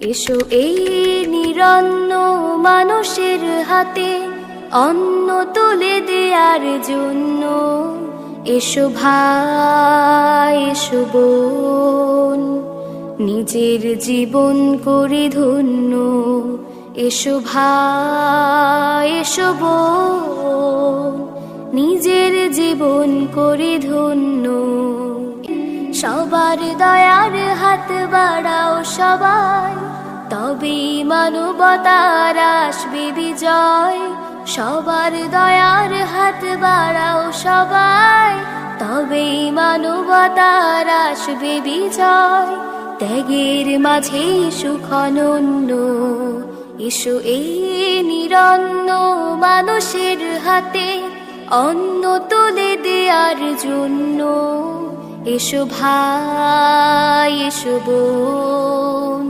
এসো এই নিরন্ন মানুষের হাতে অন্ন তুলে দেয়ার জন্য। এসো ভাই, এসো বোন, নিজের জীবন করে ধন্য। এসো ভাই, এসো বোন, নিজের জীবন করে ধন্য। সবার দয়ার হাত বাড়াও সবাই, তবেই মানবতার আসবে বিজয়। সবার দয়ার হাত বাড়াও সবাই, তবেই মানবতার আসবে বিজয়। ত্যাগের মাঝে সুখ অনন্য, এসো এই নিরন্ন মানুষের হাতে অন্ন তুলে দেয়ার জন্য। এসো ভাই, এসো বোন।